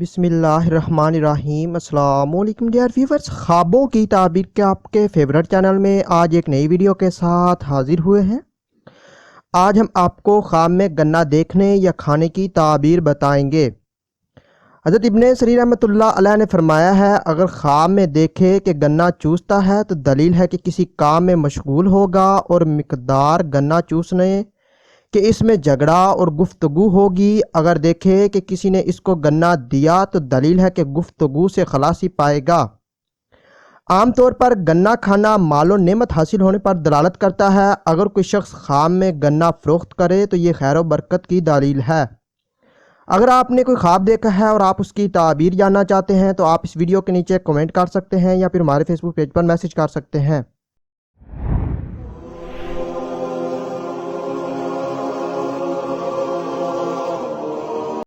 بسم اللہ الرحمن الرحیم۔ السلام علیکم ڈیئر ویورز، خوابوں کی تعبیر کے آپ کے فیورٹ چینل میں آج ایک نئی ویڈیو کے ساتھ حاضر ہوئے ہیں۔ آج ہم آپ کو خواب میں گنا دیکھنے یا کھانے کی تعبیر بتائیں گے۔ حضرت ابن سری رحمۃ اللہ علیہ نے فرمایا ہے، اگر خواب میں دیکھے کہ گنا چوستا ہے تو دلیل ہے کہ کسی کام میں مشغول ہوگا اور مقدار گنا چوسنے کہ اس میں جھگڑا اور گفتگو ہوگی۔ اگر دیکھے کہ کسی نے اس کو گنا دیا تو دلیل ہے کہ گفتگو سے خلاصی پائے گا۔ عام طور پر گنا کھانا مال و نعمت حاصل ہونے پر دلالت کرتا ہے۔ اگر کوئی شخص خواب میں گنا فروخت کرے تو یہ خیر و برکت کی دلیل ہے۔ اگر آپ نے کوئی خواب دیکھا ہے اور آپ اس کی تعبیر جاننا چاہتے ہیں تو آپ اس ویڈیو کے نیچے کمنٹ کر سکتے ہیں یا پھر ہمارے فیس بک پیج پر میسج کر سکتے ہیں۔